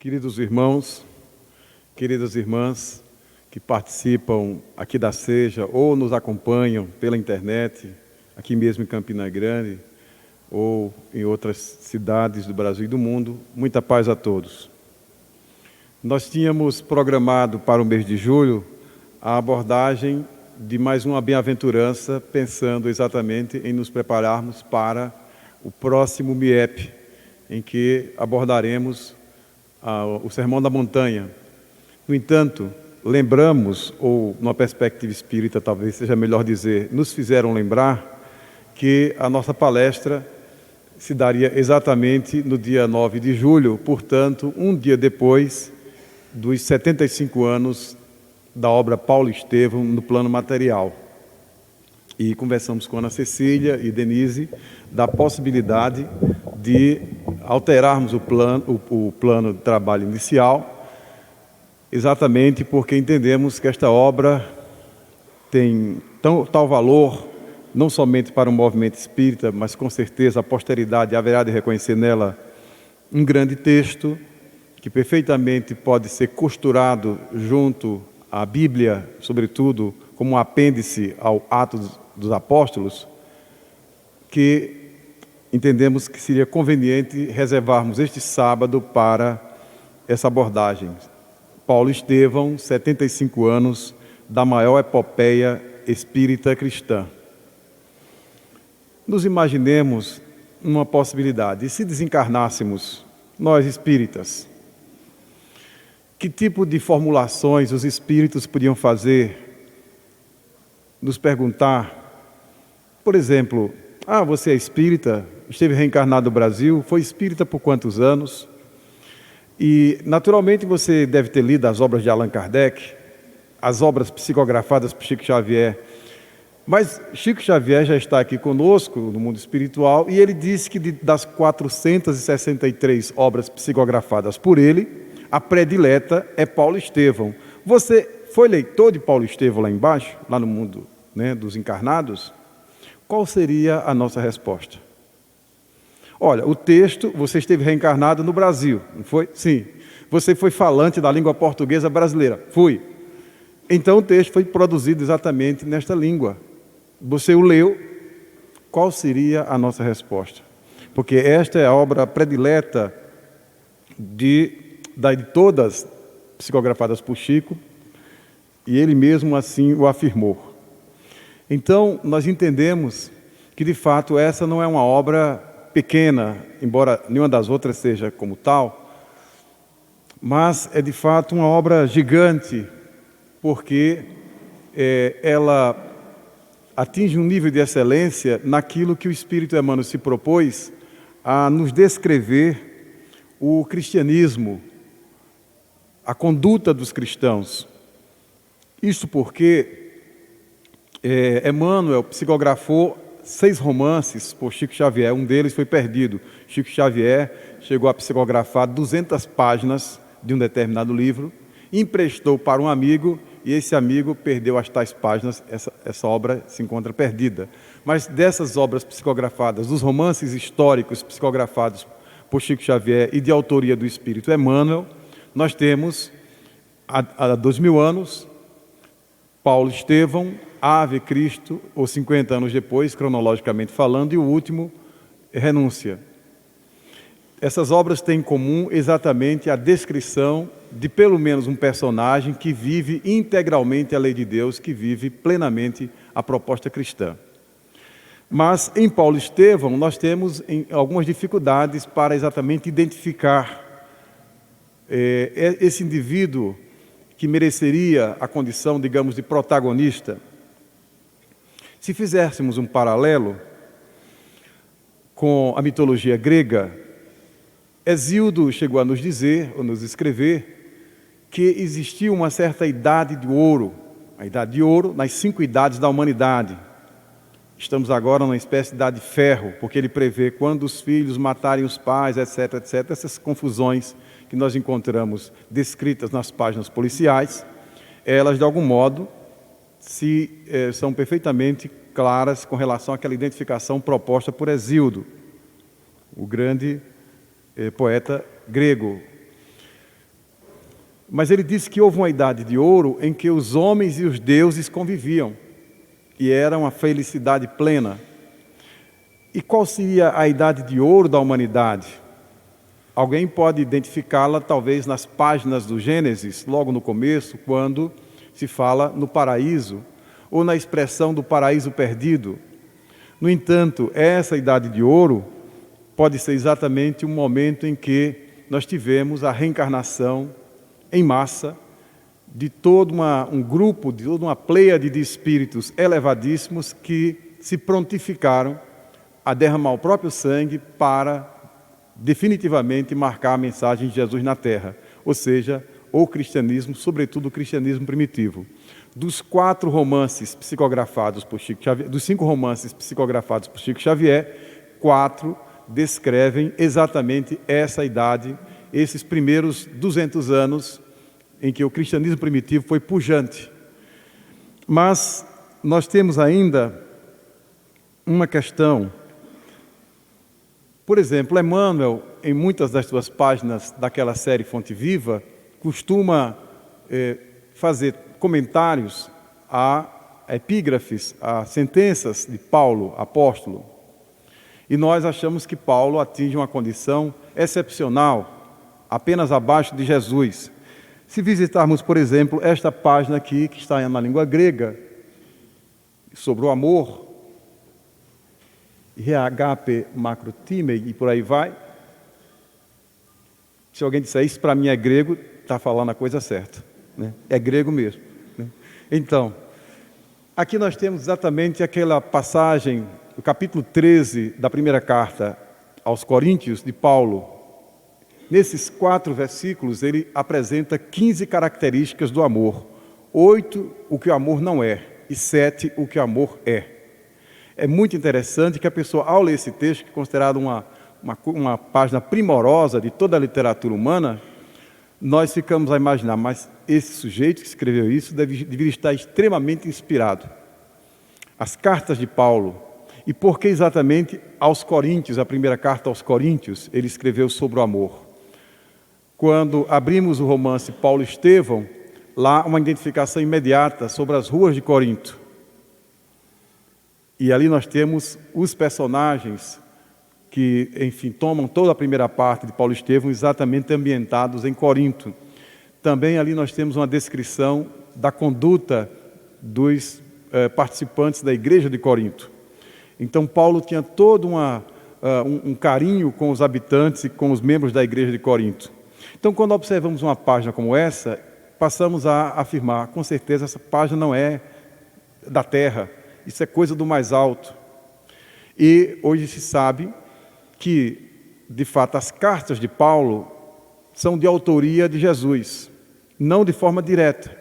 Queridos irmãos, queridas irmãs que participam aqui da Seja ou nos acompanham pela internet, aqui mesmo em Campina Grande ou em outras cidades do Brasil e do mundo, muita paz a todos. Nós tínhamos programado para o mês de julho a abordagem de mais uma bem-aventurança, pensando exatamente em nos prepararmos para o próximo MIEP, em que abordaremos o Sermão da Montanha. No entanto, lembramos, ou numa perspectiva espírita talvez seja melhor dizer, nos fizeram lembrar que a nossa palestra se daria exatamente no dia 9 de julho, portanto, um dia depois dos 75 anos da obra Paulo Estevão no plano material. E conversamos com Ana Cecília e Denise da possibilidade de alterarmos o plano de trabalho inicial, exatamente porque entendemos que esta obra tem tal valor, não somente para o movimento espírita, mas com certeza a posteridade haverá de reconhecer nela um grande texto que perfeitamente pode ser costurado junto à Bíblia, sobretudo como um apêndice ao Atos dos Apóstolos, que entendemos que seria conveniente reservarmos este sábado para essa abordagem. Paulo Estevão, 75 anos da maior epopeia espírita cristã. Nos imaginemos uma possibilidade, e se desencarnássemos, nós espíritas, que tipo de formulações os espíritos podiam fazer? Nos perguntar, por exemplo, você é espírita, esteve reencarnado no Brasil, foi espírita por quantos anos? E, naturalmente, você deve ter lido as obras de Allan Kardec, as obras psicografadas por Chico Xavier. Mas Chico Xavier já está aqui conosco no mundo espiritual e ele disse que das 463 obras psicografadas por ele, a predileta é Paulo Estevão. Você foi leitor de Paulo Estevão lá embaixo, lá no mundo, dos encarnados? Qual seria a nossa resposta? Olha, o texto, você esteve reencarnado no Brasil, não foi? Sim. Você foi falante da língua portuguesa brasileira? Fui. Então o texto foi produzido exatamente nesta língua. Você o leu, qual seria a nossa resposta? Porque esta é a obra predileta de todas psicografadas por Chico, e ele mesmo assim o afirmou. Então, nós entendemos que, de fato, essa não é uma obra pequena, embora nenhuma das outras seja como tal, mas é, de fato, uma obra gigante, porque ela atinge um nível de excelência naquilo que o Espírito Emmanuel se propôs a nos descrever o cristianismo, a conduta dos cristãos. Isto porque Emmanuel psicografou 6 romances por Chico Xavier, um deles foi perdido. Chico Xavier chegou a psicografar 200 páginas de um determinado livro, emprestou para um amigo e esse amigo perdeu as tais páginas, essa obra se encontra perdida. Mas dessas obras psicografadas, dos romances históricos psicografados por Chico Xavier e de autoria do Espírito Emmanuel, nós temos, há 2000 anos, Paulo Estevão, Ave Cristo, ou 50 anos depois, cronologicamente falando, e o último, Renúncia. Essas obras têm em comum exatamente a descrição de pelo menos um personagem que vive integralmente a lei de Deus, que vive plenamente a proposta cristã. Mas em Paulo Estevão nós temos algumas dificuldades para exatamente identificar esse indivíduo que mereceria a condição, digamos, de protagonista. Se fizéssemos um paralelo com a mitologia grega, Hesíodo chegou a nos dizer, ou nos escrever, que existia uma certa idade de ouro, a idade de ouro nas 5 idades da humanidade. Estamos agora numa espécie de idade de ferro, porque ele prevê quando os filhos matarem os pais, etc., etc., essas confusões que nós encontramos descritas nas páginas policiais, elas, de algum modo, são perfeitamente claras com relação àquela identificação proposta por Hesíodo, o grande poeta grego. Mas ele disse que houve uma idade de ouro em que os homens e os deuses conviviam, e era uma felicidade plena. E qual seria a idade de ouro da humanidade? Alguém pode identificá-la talvez nas páginas do Gênesis, logo no começo, quando se fala no paraíso, ou na expressão do paraíso perdido. No entanto, essa idade de ouro pode ser exatamente o momento em que nós tivemos a reencarnação em massa de todo um grupo, de toda uma pleiade de espíritos elevadíssimos que se prontificaram a derramar o próprio sangue para definitivamente marcar a mensagem de Jesus na Terra, ou seja, o cristianismo, sobretudo o cristianismo primitivo. Dos 4 romances psicografados por Chico Xavier, dos 5 romances psicografados por Chico Xavier, 4 descrevem exatamente essa idade, esses primeiros 200 anos em que o cristianismo primitivo foi pujante. Mas nós temos ainda uma questão. Por exemplo, Emmanuel, em muitas das suas páginas daquela série Fonte Viva, costuma fazer comentários a epígrafes, a sentenças de Paulo, apóstolo. E nós achamos que Paulo atinge uma condição excepcional, apenas abaixo de Jesus. Se visitarmos, por exemplo, esta página aqui, que está na língua grega, sobre o amor, agape macrotimei, e por aí vai. Se alguém disser isso para mim é grego, está falando a coisa certa, né? É grego mesmo, né? Então, aqui nós temos exatamente aquela passagem, o capítulo 13 da primeira carta aos Coríntios, de Paulo. Nesses 4 versículos, ele apresenta 15 características do amor. 8, o que o amor não é, e 7, o que o amor é. É muito interessante que a pessoa, ao ler esse texto, que é considerado uma página primorosa de toda a literatura humana, nós ficamos a imaginar, mas esse sujeito que escreveu isso deveria estar extremamente inspirado. As cartas de Paulo, e por que exatamente aos Coríntios, a primeira carta aos Coríntios, ele escreveu sobre o amor. Quando abrimos o romance Paulo e Estevão, lá uma identificação imediata sobre as ruas de Corinto. E ali nós temos os personagens que, enfim, tomam toda a primeira parte de Paulo e Estevão exatamente ambientados em Corinto. Também ali nós temos uma descrição da conduta dos participantes da igreja de Corinto. Então Paulo tinha todo um carinho com os habitantes e com os membros da igreja de Corinto. Então, quando observamos uma página como essa, passamos a afirmar, com certeza essa página não é da terra, isso é coisa do mais alto. E hoje se sabe que, de fato, as cartas de Paulo são de autoria de Jesus, não de forma direta.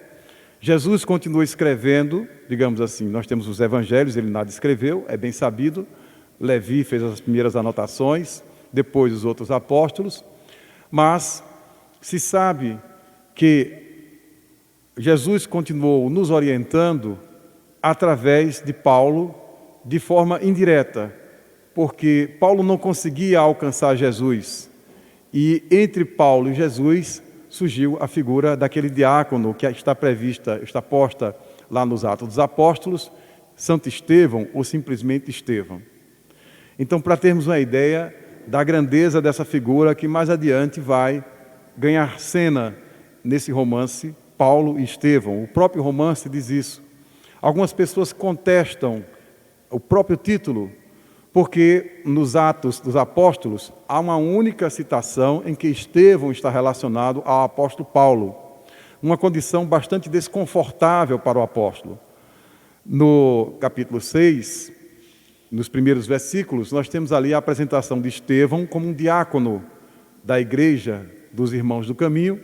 Jesus continua escrevendo, digamos assim, nós temos os evangelhos, ele nada escreveu, é bem sabido. Levi fez as primeiras anotações, depois os outros apóstolos, mas se sabe que Jesus continuou nos orientando através de Paulo de forma indireta, porque Paulo não conseguia alcançar Jesus, e entre Paulo e Jesus surgiu a figura daquele diácono que está posta lá nos Atos dos Apóstolos, Santo Estevão ou simplesmente Estevão. Então, para termos uma ideia da grandeza dessa figura que mais adiante vai ganhar cena nesse romance, Paulo e Estevão. O próprio romance diz isso. Algumas pessoas contestam o próprio título, porque nos Atos dos Apóstolos há uma única citação em que Estevão está relacionado ao apóstolo Paulo, uma condição bastante desconfortável para o apóstolo. No capítulo 6, nos primeiros versículos, nós temos ali a apresentação de Estevão como um diácono da igreja dos Irmãos do Caminho,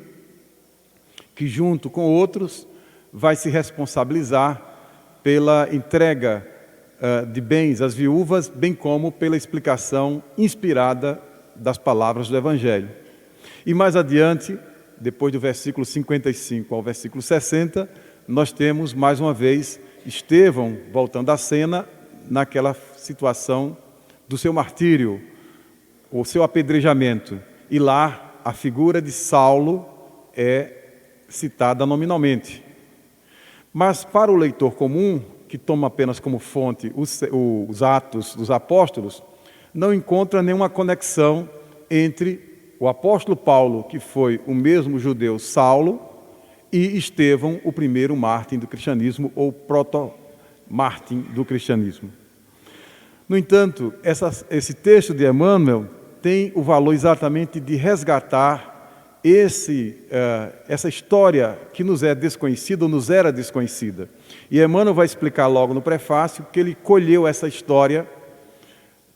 que junto com outros vai se responsabilizar pela entrega de bens às viúvas, bem como pela explicação inspirada das palavras do Evangelho. E mais adiante, depois do versículo 55 ao versículo 60, nós temos mais uma vez Estevão voltando à cena naquela situação do seu martírio, o seu apedrejamento. E lá a figura de Saulo é citada nominalmente. Mas para o leitor comum, que toma apenas como fonte os Atos dos Apóstolos, não encontra nenhuma conexão entre o apóstolo Paulo, que foi o mesmo judeu Saulo, e Estevão, o primeiro mártir do cristianismo, ou proto-mártir do cristianismo. No entanto, esse texto de Emmanuel tem o valor exatamente de resgatar essa história que nos é desconhecida ou nos era desconhecida. E Emmanuel vai explicar logo no prefácio que ele colheu essa história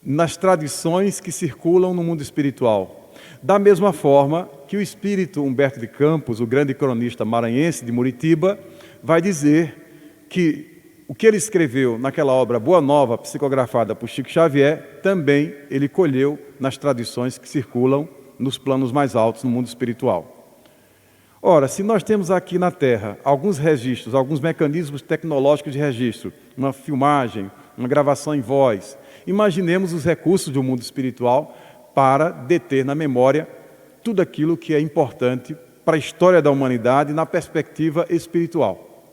nas tradições que circulam no mundo espiritual. Da mesma forma que o espírito Humberto de Campos, o grande cronista maranhense de Muritiba, vai dizer que o que ele escreveu naquela obra Boa Nova, psicografada por Chico Xavier, também ele colheu nas tradições que circulam nos planos mais altos no mundo espiritual. Ora, se nós temos aqui na Terra alguns registros, alguns mecanismos tecnológicos de registro, uma filmagem, uma gravação em voz, imaginemos os recursos do mundo espiritual para deter na memória tudo aquilo que é importante para a história da humanidade na perspectiva espiritual.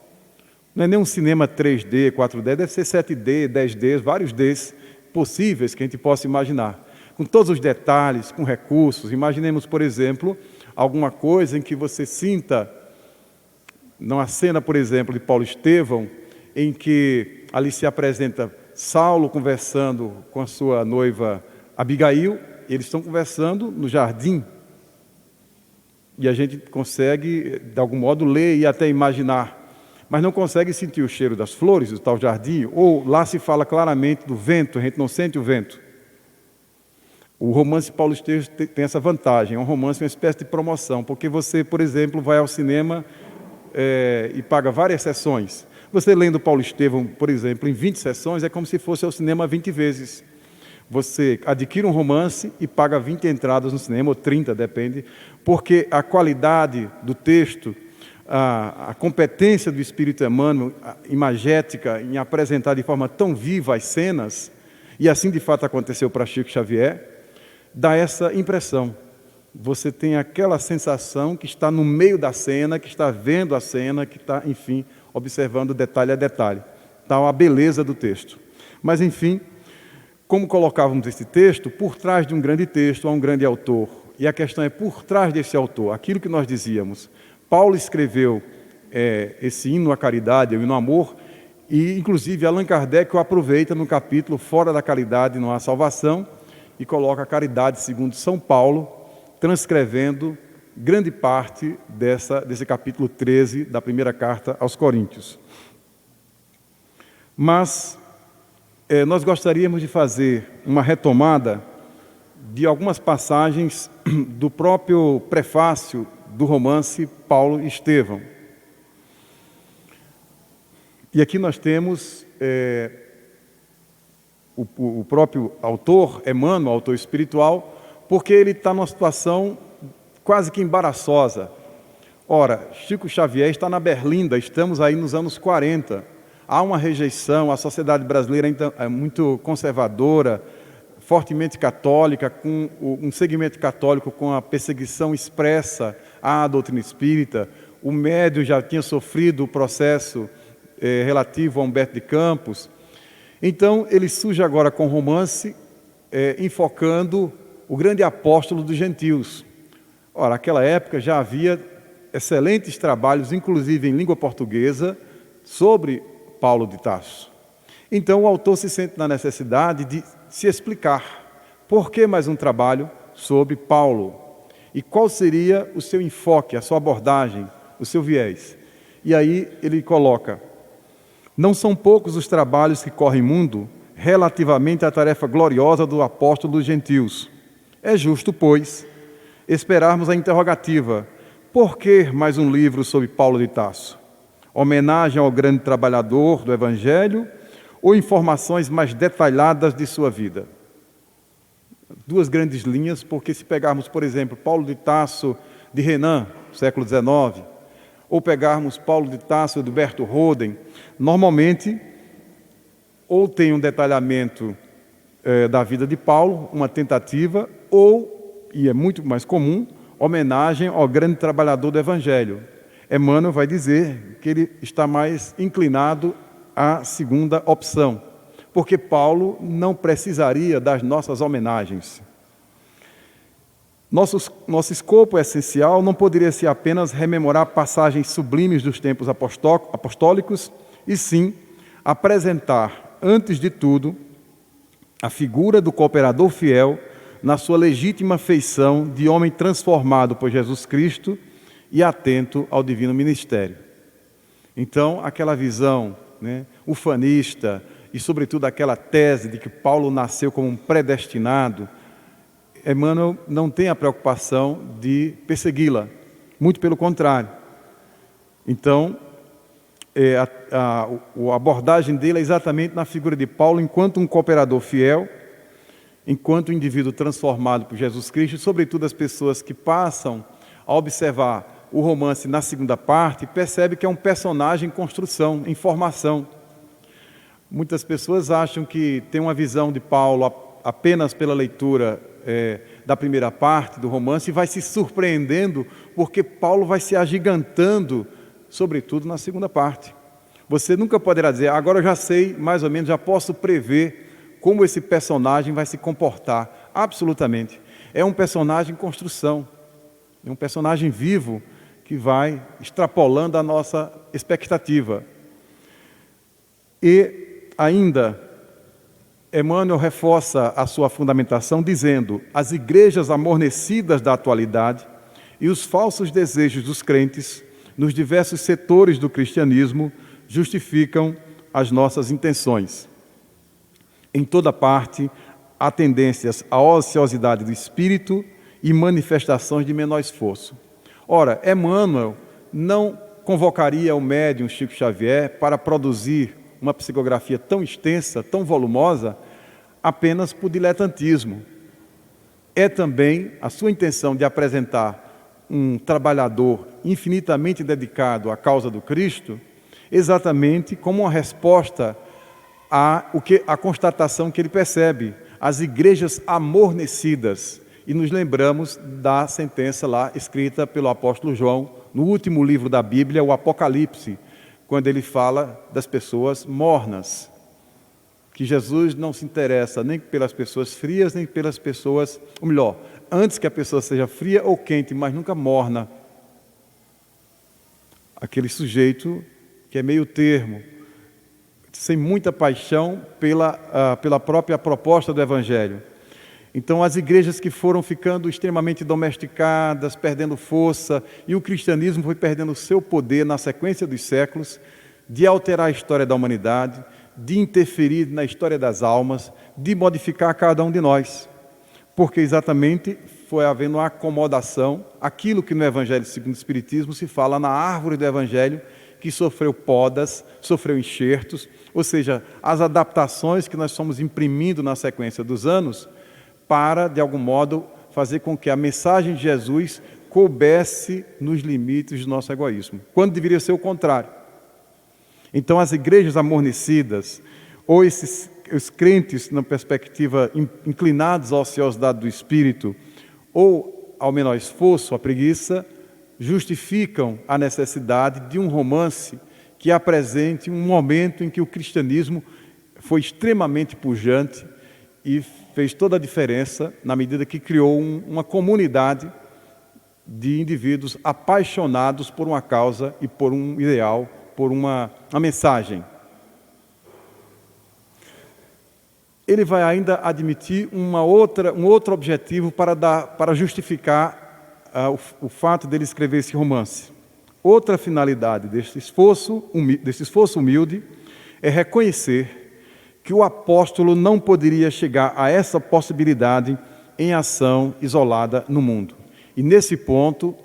Não é nem um cinema 3D, 4D, deve ser 7D, 10D, vários Ds possíveis que a gente possa imaginar. Com todos os detalhes, com recursos. Imaginemos, por exemplo, alguma coisa em que você sinta, numa cena, por exemplo, de Paulo Estevão, em que ali se apresenta Saulo conversando com a sua noiva Abigail, e eles estão conversando no jardim. E a gente consegue, de algum modo, ler e até imaginar, mas não consegue sentir o cheiro das flores, do tal jardim, ou lá se fala claramente do vento, a gente não sente o vento. O romance Paulo Estevão tem essa vantagem, é um romance, uma espécie de promoção, porque você, por exemplo, vai ao cinema e paga várias sessões. Você lendo Paulo Estevão, por exemplo, em 20 sessões, é como se fosse ao cinema 20 vezes. Você adquire um romance e paga 20 entradas no cinema, ou 30, depende, porque a qualidade do texto, a competência do Espírito Emmanuel, imagética, em apresentar de forma tão viva as cenas, e assim de fato aconteceu para Chico Xavier, dá essa impressão. Você tem aquela sensação que está no meio da cena, que está vendo a cena, que está, enfim, observando detalhe a detalhe. Tal a beleza do texto. Mas, enfim, como colocávamos esse texto, por trás de um grande texto há um grande autor. E a questão é, por trás desse autor, aquilo que nós dizíamos. Paulo escreveu esse hino à caridade, o hino ao amor, e, inclusive, Allan Kardec o aproveita no capítulo Fora da Caridade não há salvação, e coloca a caridade segundo São Paulo, transcrevendo grande parte desse capítulo 13 da primeira carta aos Coríntios. Mas nós gostaríamos de fazer uma retomada de algumas passagens do próprio prefácio do romance Paulo e Estevão. E aqui nós temos o próprio autor, Emmanuel, autor espiritual, porque ele está numa situação quase que embaraçosa. Ora, Chico Xavier está na Berlinda, estamos aí nos anos 40. Há uma rejeição, a sociedade brasileira ainda é muito conservadora, fortemente católica, com um segmento católico com a perseguição expressa à doutrina espírita. O médium já tinha sofrido o processo relativo a Humberto de Campos. Então, ele surge agora com romance, enfocando o grande apóstolo dos gentios. Ora, naquela época já havia excelentes trabalhos, inclusive em língua portuguesa, sobre Paulo de Tarso. Então, o autor se sente na necessidade de se explicar por que mais um trabalho sobre Paulo e qual seria o seu enfoque, a sua abordagem, o seu viés. E aí ele coloca: não são poucos os trabalhos que correm mundo relativamente à tarefa gloriosa do apóstolo dos gentios. É justo, pois, esperarmos a interrogativa: por que mais um livro sobre Paulo de Tarso? Homenagem ao grande trabalhador do Evangelho ou informações mais detalhadas de sua vida? Duas grandes linhas, porque se pegarmos, por exemplo, Paulo de Tarso de Renan, século XIX, ou pegarmos Paulo de Tarso de Berto Roden, normalmente ou tem um detalhamento da vida de Paulo, uma tentativa, ou, e é muito mais comum, homenagem ao grande trabalhador do Evangelho. Emmanuel vai dizer que ele está mais inclinado à segunda opção, porque Paulo não precisaria das nossas homenagens. Nosso escopo essencial não poderia ser apenas rememorar passagens sublimes dos tempos apostólicos, e sim apresentar, antes de tudo, a figura do cooperador fiel na sua legítima feição de homem transformado por Jesus Cristo e atento ao divino ministério. Então, aquela visão, ufanista e, sobretudo, aquela tese de que Paulo nasceu como um predestinado, Emmanuel não tem a preocupação de persegui-la, muito pelo contrário. Então, a abordagem dele é exatamente na figura de Paulo enquanto um cooperador fiel, enquanto um indivíduo transformado por Jesus Cristo, e sobretudo as pessoas que passam a observar o romance na segunda parte, percebem que é um personagem em construção, em formação. Muitas pessoas acham que tem uma visão de Paulo apenas pela leitura da primeira parte do romance e vai se surpreendendo porque Paulo vai se agigantando, sobretudo na segunda parte. Você nunca poderá dizer, agora eu já sei, mais ou menos, já posso prever como esse personagem vai se comportar. Absolutamente. É um personagem em construção, é um personagem vivo que vai extrapolando a nossa expectativa. E ainda, Emmanuel reforça a sua fundamentação dizendo: as igrejas amornecidas da atualidade e os falsos desejos dos crentes nos diversos setores do cristianismo justificam as nossas intenções. Em toda parte, há tendências à ociosidade do espírito e manifestações de menor esforço. Ora, Emmanuel não convocaria o médium Chico Xavier para produzir uma psicografia tão extensa, tão volumosa, apenas por diletantismo. É também a sua intenção de apresentar um trabalhador infinitamente dedicado à causa do Cristo, exatamente como uma resposta à constatação que ele percebe, as igrejas amornecidas. E nos lembramos da sentença lá escrita pelo apóstolo João, no último livro da Bíblia, o Apocalipse, quando ele fala das pessoas mornas, que Jesus não se interessa nem pelas pessoas frias, nem pelas pessoas, ou melhor, antes que a pessoa seja fria ou quente, mas nunca morna. Aquele sujeito que é meio termo, sem muita paixão pela própria proposta do Evangelho. Então, as igrejas que foram ficando extremamente domesticadas, perdendo força, e o cristianismo foi perdendo o seu poder na sequência dos séculos, de alterar a história da humanidade, de interferir na história das almas, de modificar cada um de nós. Porque exatamente foi havendo uma acomodação, aquilo que no Evangelho segundo o Espiritismo se fala na árvore do Evangelho, que sofreu podas, sofreu enxertos, ou seja, as adaptações que nós fomos imprimindo na sequência dos anos, para, de algum modo, fazer com que a mensagem de Jesus coubesse nos limites do nosso egoísmo, quando deveria ser o contrário. Então, as igrejas amornecidas, ou os crentes, na perspectiva, inclinados à ociosidade do espírito, ou ao menor esforço, à preguiça, justificam a necessidade de um romance que apresente um momento em que o cristianismo foi extremamente pujante e fez toda a diferença na medida que criou uma comunidade de indivíduos apaixonados por uma causa e por um ideal, por uma mensagem. Ele vai ainda admitir um outro objetivo para justificar o fato dele escrever esse romance. Outra finalidade desse esforço humilde é reconhecer que o apóstolo não poderia chegar a essa possibilidade em ação isolada no mundo. E nesse ponto,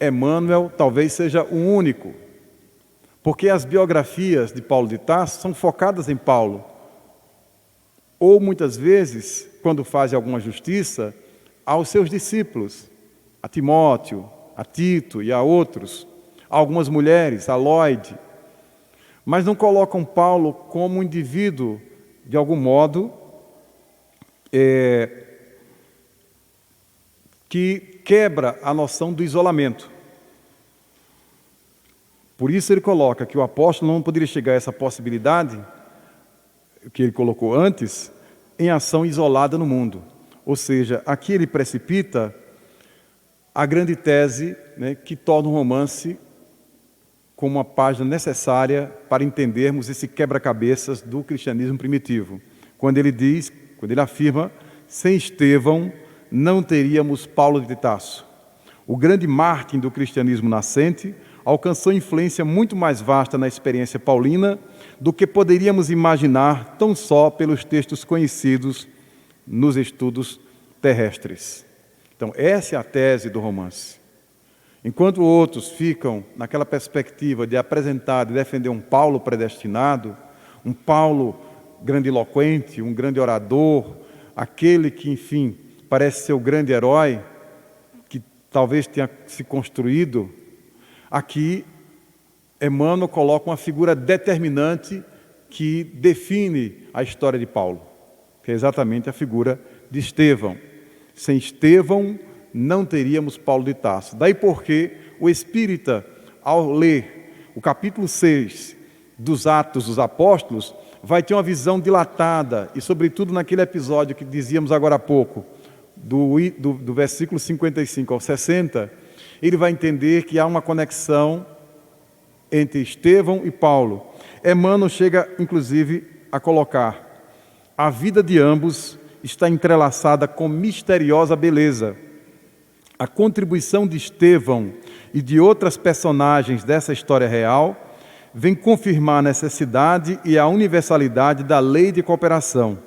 Emmanuel talvez seja o único, porque as biografias de Paulo de Tarso são focadas em Paulo, ou muitas vezes, quando fazem alguma justiça, aos seus discípulos, a Timóteo, a Tito e a outros, a algumas mulheres, a Lloyd, mas não colocam Paulo como um indivíduo, de algum modo, que quebra a noção do isolamento. Por isso ele coloca que o apóstolo não poderia chegar a essa possibilidade, que ele colocou antes, em ação isolada no mundo. Ou seja, aqui ele precipita a grande tese, né, que torna o romance como uma página necessária para entendermos esse quebra-cabeças do cristianismo primitivo. Quando ele afirma, sem Estevão não teríamos Paulo de Tarso. O grande mártir do cristianismo nascente alcançou influência muito mais vasta na experiência paulina do que poderíamos imaginar tão só pelos textos conhecidos nos estudos terrestres. Então, essa é a tese do romance. Enquanto outros ficam naquela perspectiva de apresentar e defender um Paulo predestinado, um Paulo grandiloquente, um grande orador, aquele que, enfim, parece ser o grande herói, que talvez tenha se construído, aqui Emmanuel coloca uma figura determinante que define a história de Paulo, que é exatamente a figura de Estevão. Sem Estevão, não teríamos Paulo de Tarso. Daí porque o espírita, ao ler o capítulo 6 dos Atos dos Apóstolos, vai ter uma visão dilatada, e sobretudo naquele episódio que dizíamos agora há pouco, do versículo 55 ao 60, ele vai entender que há uma conexão entre Estevão e Paulo. Emmanuel chega, inclusive, a colocar: a vida de ambos está entrelaçada com misteriosa beleza. A contribuição de Estevão e de outras personagens dessa história real vem confirmar a necessidade e a universalidade da lei de cooperação.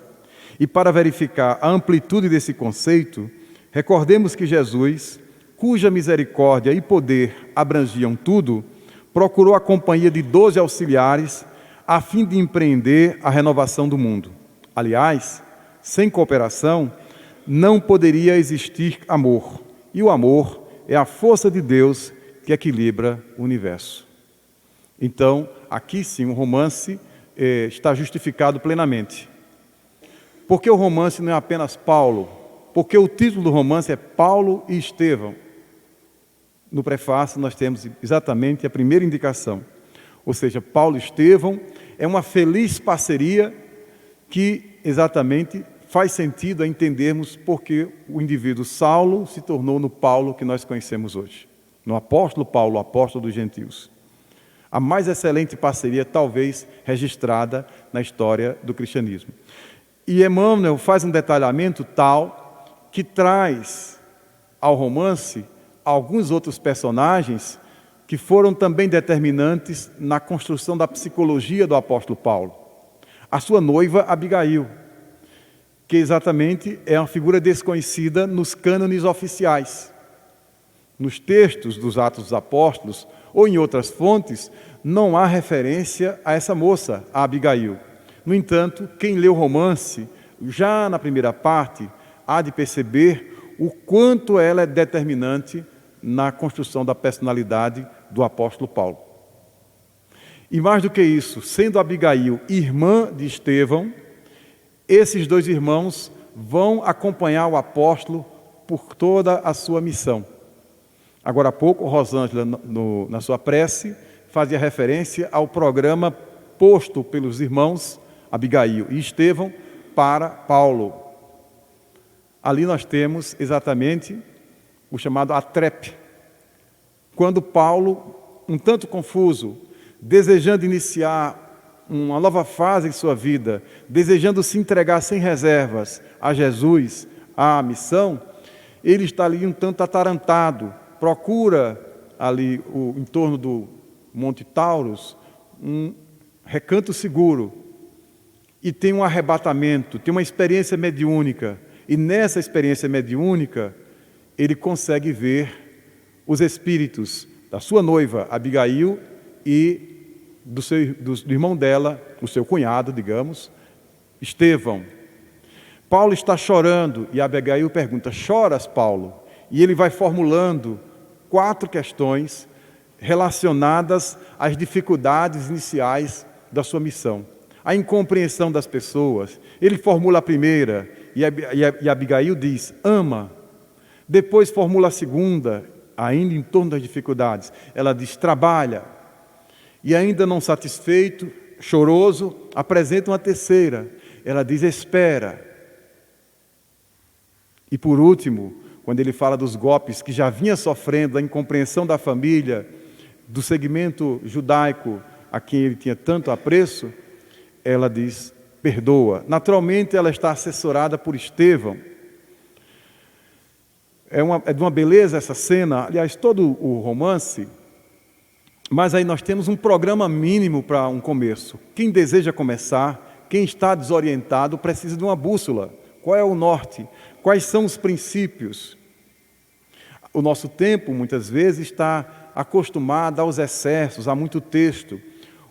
E para verificar a amplitude desse conceito, recordemos que Jesus, cuja misericórdia e poder abrangiam tudo, procurou a companhia de 12 auxiliares a fim de empreender a renovação do mundo. Aliás, sem cooperação, não poderia existir amor. E o amor é a força de Deus que equilibra o universo. Então, aqui sim, o romance está justificado plenamente. Porque o romance não é apenas Paulo, porque o título do romance é Paulo e Estevão. No prefácio nós temos exatamente a primeira indicação. Ou seja, Paulo e Estevão é uma feliz parceria que exatamente faz sentido a entendermos porque o indivíduo Saulo se tornou no Paulo que nós conhecemos hoje. No apóstolo Paulo, o apóstolo dos gentios. A mais excelente parceria, talvez, registrada na história do cristianismo. E Emmanuel faz um detalhamento tal que traz ao romance alguns outros personagens que foram também determinantes na construção da psicologia do apóstolo Paulo. A sua noiva, Abigail, que exatamente é uma figura desconhecida nos cânones oficiais. Nos textos dos Atos dos Apóstolos, ou em outras fontes, não há referência a essa moça, a Abigail. No entanto, quem lê o romance, já na primeira parte, há de perceber o quanto ela é determinante na construção da personalidade do apóstolo Paulo. E mais do que isso, sendo Abigail irmã de Estevão, esses dois irmãos vão acompanhar o apóstolo por toda a sua missão. Agora há pouco, Rosângela, na sua prece, fazia referência ao programa posto pelos irmãos Abigail e Estevão para Paulo. Ali nós temos exatamente o chamado atrepe. Quando Paulo, um tanto confuso, desejando iniciar uma nova fase em sua vida, desejando se entregar sem reservas a Jesus, à missão, ele está ali um tanto atarantado, procura ali em torno do Monte Taurus um recanto seguro e tem um arrebatamento, tem uma experiência mediúnica, e nessa experiência mediúnica ele consegue ver os espíritos da sua noiva Abigail e do irmão dela, o seu cunhado, digamos, Estevão. Paulo está chorando e Abigail pergunta: choras, Paulo? E ele vai formulando 4 questões relacionadas às dificuldades iniciais da sua missão. A incompreensão das pessoas. Ele formula a primeira e Abigail diz: ama. Depois formula a segunda, ainda em torno das dificuldades. Ela diz: trabalha. E ainda não satisfeito, choroso, apresenta uma terceira. Ela diz: espera. E por último, quando ele fala dos golpes que já vinha sofrendo, da incompreensão da família, do segmento judaico a quem ele tinha tanto apreço, ela diz: perdoa. Naturalmente, ela está assessorada por Estevão. É de uma beleza essa cena, aliás, todo o romance, mas aí nós temos um programa mínimo para um começo. Quem deseja começar, quem está desorientado, precisa de uma bússola. Qual é o norte? Quais são os princípios? O nosso tempo, muitas vezes, está acostumado aos excessos, a muito texto.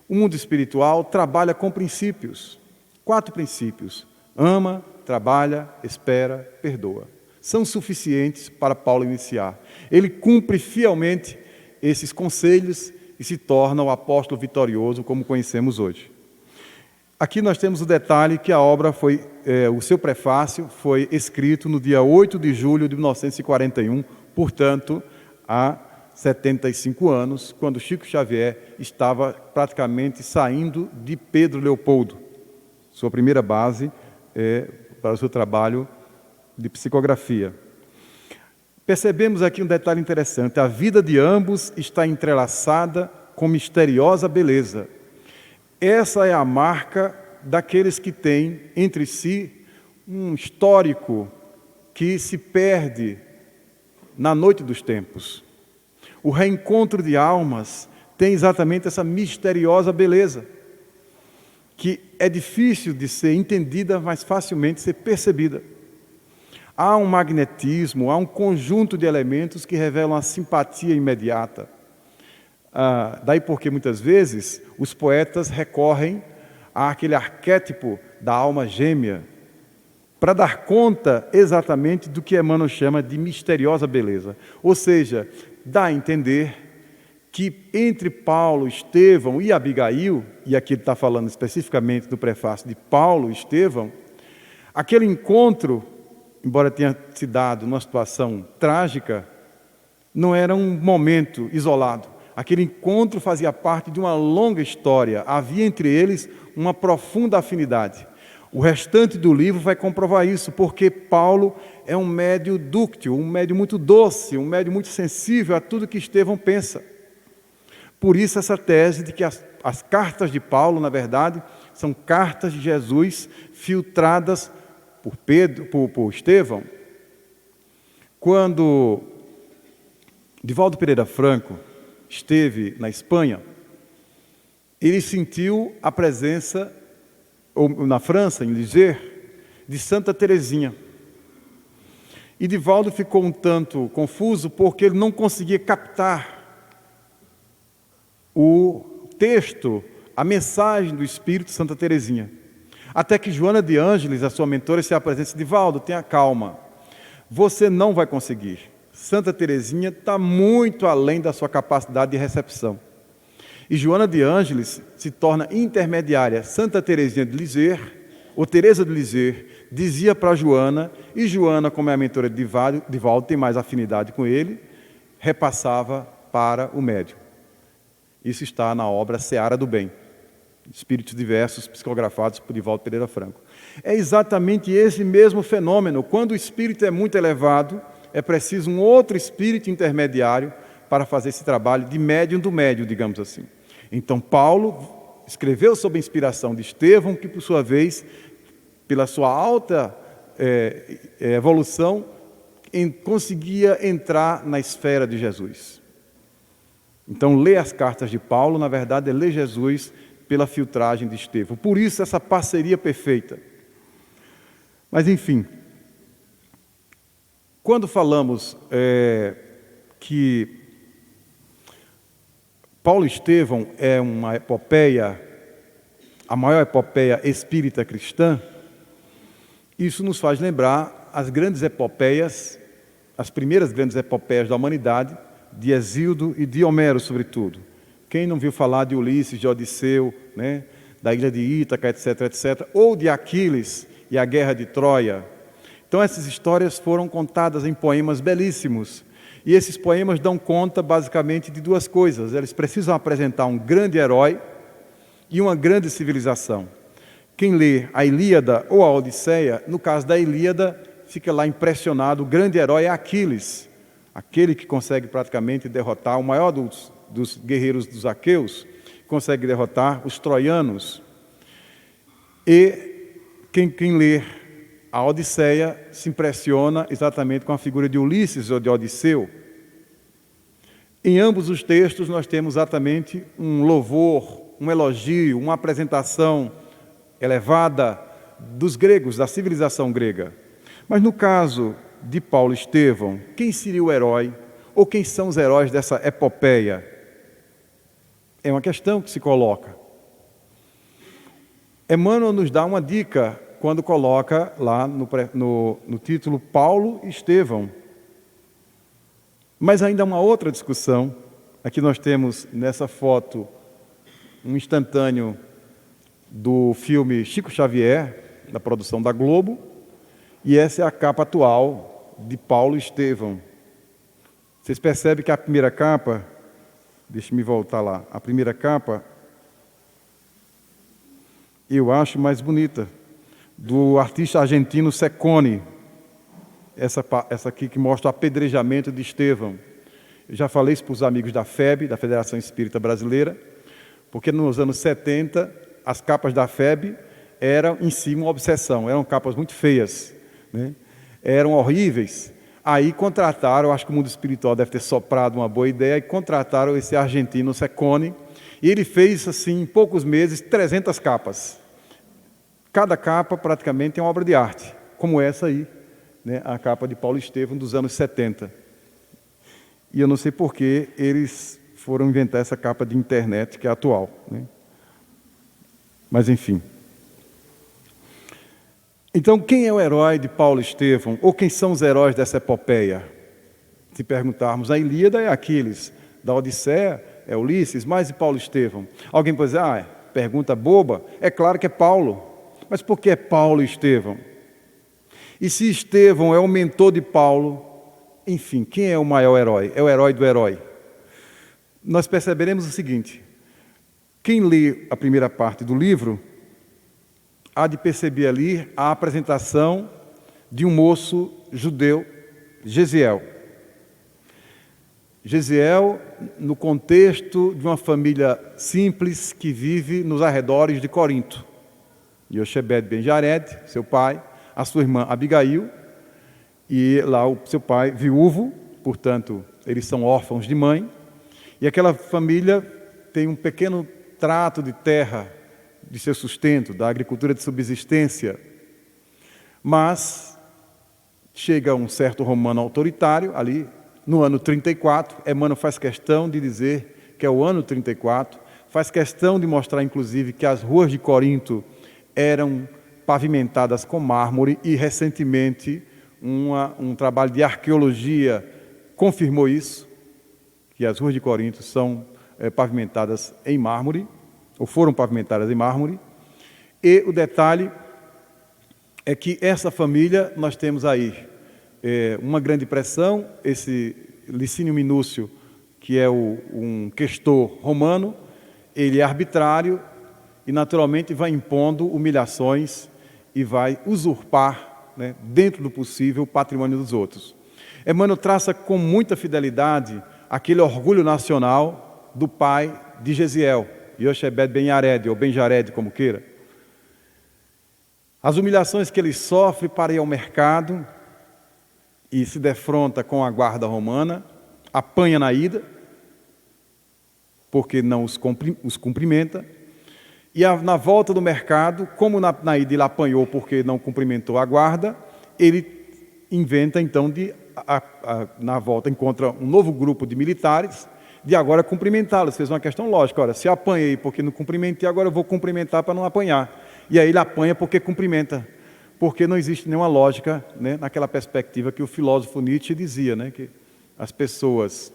O mundo espiritual trabalha com princípios. 4 princípios: ama, trabalha, espera, perdoa. São suficientes para Paulo iniciar. Ele cumpre fielmente esses conselhos e se torna o apóstolo vitorioso como conhecemos hoje. Aqui nós temos o detalhe que a obra o seu prefácio foi escrito no dia 8 de julho de 1941, portanto, há 75 anos, quando Chico Xavier estava praticamente saindo de Pedro Leopoldo, sua primeira base para o seu trabalho de psicografia. Percebemos aqui um detalhe interessante: a vida de ambos está entrelaçada com misteriosa beleza. Essa é a marca daqueles que têm entre si um histórico que se perde na noite dos tempos. O reencontro de almas tem exatamente essa misteriosa beleza, que é difícil de ser entendida, mas facilmente ser percebida. Há um magnetismo, há um conjunto de elementos que revelam a simpatia imediata. Daí porque muitas vezes os poetas recorrem àquele arquétipo da alma gêmea para dar conta exatamente do que Emmanuel chama de misteriosa beleza. Ou seja, dá a entender que entre Paulo, Estevão e Abigail, e aqui ele está falando especificamente do prefácio de Paulo e Estevão, aquele encontro, embora tenha se dado numa situação trágica, não era um momento isolado. Aquele encontro fazia parte de uma longa história. Havia entre eles uma profunda afinidade. O restante do livro vai comprovar isso, porque Paulo é um médium dúctil, um médium muito doce, um médium muito sensível a tudo que Estevão pensa. Por isso essa tese de que as cartas de Paulo, na verdade, são cartas de Jesus filtradas por Estevão. Quando Divaldo Pereira Franco esteve na Espanha, ele sentiu a presença, ou na França, em Lisieux, de Santa Teresinha. E Divaldo ficou um tanto confuso porque ele não conseguia captar o texto, a mensagem do Espírito de Santa Teresinha. Até que Joana de Ângeles, a sua mentora, se apresenta e disse: Divaldo, tenha calma, você não vai conseguir. Santa Teresinha está muito além da sua capacidade de recepção. E Joana de Ângeles se torna intermediária. Santa Teresinha de Lisieux, ou Teresa de Lisieux, dizia para Joana, e Joana, como é a mentora de Divaldo, tem mais afinidade com ele, repassava para o médium. Isso está na obra Seara do Bem, Espíritos Diversos, psicografados por Divaldo Pereira Franco. É exatamente esse mesmo fenômeno. Quando o espírito é muito elevado, é preciso um outro espírito intermediário para fazer esse trabalho de médium do médium, digamos assim. Então, Paulo escreveu sob a inspiração de Estevão, que, por sua vez, pela sua alta evolução, conseguia entrar na esfera de Jesus. Então, ler as cartas de Paulo, na verdade, é ler Jesus pela filtragem de Estevão. Por isso, essa parceria perfeita. Mas, enfim, quando falamos que Paulo e Estevão é uma epopeia, a maior epopeia espírita cristã, isso nos faz lembrar as grandes epopeias, as primeiras grandes epopeias da humanidade, de Hesíodo e de Homero, sobretudo. Quem não viu falar de Ulisses, de Odisseu, né, da ilha de Ítaca, etc., etc., ou de Aquiles e a guerra de Troia. Então, essas histórias foram contadas em poemas belíssimos. E esses poemas dão conta, basicamente, de duas coisas. Eles precisam apresentar um grande herói e uma grande civilização. Quem lê a Ilíada ou a Odisseia, no caso da Ilíada, fica lá impressionado. O grande herói é Aquiles, aquele que consegue praticamente derrotar o maior dos guerreiros dos aqueus, consegue derrotar os troianos. E quem lê a Odisseia se impressiona exatamente com a figura de Ulisses ou de Odisseu. Em ambos os textos nós temos exatamente um louvor, um elogio, uma apresentação elevada dos gregos, da civilização grega. Mas no caso de Paulo Estevão, quem seria o herói? Ou quem são os heróis dessa epopeia? É uma questão que se coloca. Emmanuel nos dá uma dica quando coloca lá no título Paulo Estevão. Mas ainda há uma outra discussão. Aqui nós temos nessa foto um instantâneo do filme Chico Xavier, da produção da Globo, e essa é a capa atual de Paulo Estevão. Vocês percebem que a primeira capa, deixe-me voltar lá, a primeira capa, eu acho mais bonita, do artista argentino Cecconi, essa aqui que mostra o apedrejamento de Estevão. Eu já falei isso para os amigos da FEB, da Federação Espírita Brasileira, porque nos anos 70, as capas da FEB eram em si uma obsessão, eram capas muito feias, né? Eram horríveis. Aí contrataram, acho que o mundo espiritual deve ter soprado uma boa ideia, e contrataram esse argentino Cecconi, e ele fez, assim, em poucos meses, 300 capas. Cada capa praticamente é uma obra de arte, como essa aí, né? A capa de Paulo Estevão dos anos 70. E eu não sei por que eles foram inventar essa capa de internet que é atual, né? Mas enfim. Então, quem é o herói de Paulo Estevão? Ou quem são os heróis dessa epopeia? Se perguntarmos, a Ilíada é Aquiles, da Odisseia é Ulisses, mas e Paulo Estevão? Alguém pode dizer, pergunta boba, é claro que é Paulo. Mas por que é Paulo Estevão? E se Estevão é o mentor de Paulo, enfim, quem é o maior herói? É o herói do herói. Nós perceberemos o seguinte, quem lê a primeira parte do livro, há de perceber ali a apresentação de um moço judeu, Gesiel. Gesiel, no contexto de uma família simples que vive nos arredores de Corinto. Jochebed ben Jared, seu pai, a sua irmã Abigail, e lá o seu pai viúvo, portanto, eles são órfãos de mãe, e aquela família tem um pequeno trato de terra de seu sustento, da agricultura de subsistência, mas chega um certo romano autoritário, ali no ano 34, Emmanuel faz questão de dizer que é o ano 34, faz questão de mostrar, inclusive, que as ruas de Corinto eram pavimentadas com mármore e, recentemente, um trabalho de arqueologia confirmou isso, que as ruas de Corinto são pavimentadas em mármore, ou foram pavimentadas em mármore, e o detalhe é que essa família, nós temos aí uma grande pressão, esse Licínio Minúcio, que é um questor romano, ele é arbitrário e naturalmente vai impondo humilhações e vai usurpar, né, dentro do possível, o patrimônio dos outros. Emmanuel traça com muita fidelidade aquele orgulho nacional do pai de Gesiel, Jochebed ben Jared, ou Ben Jared, como queira. As humilhações que ele sofre para ir ao mercado e se defronta com a guarda romana, apanha na ida, porque não os cumprimenta, e na volta do mercado, como na ida ele apanhou porque não cumprimentou a guarda, ele inventa então na volta encontra um novo grupo de militares, de agora cumprimentá-los. Fez uma questão lógica, olha, se eu apanhei porque não cumprimentei, agora eu vou cumprimentar para não apanhar. E aí ele apanha porque cumprimenta, porque não existe nenhuma lógica, né, naquela perspectiva que o filósofo Nietzsche dizia, né, que as pessoas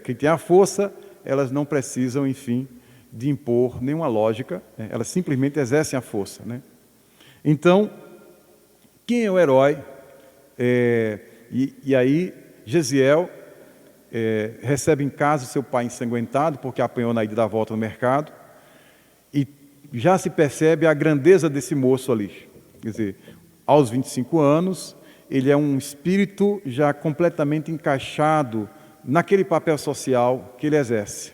que têm a força, elas não precisam, enfim, de impor nenhuma lógica, né, elas simplesmente exercem a força, né? Então, quem é o herói? E aí, Gesiel, recebe em casa seu pai ensanguentado, porque apanhou na ida da volta no mercado, e já se percebe a grandeza desse moço ali. Quer dizer, aos 25 anos, ele é um espírito já completamente encaixado naquele papel social que ele exerce.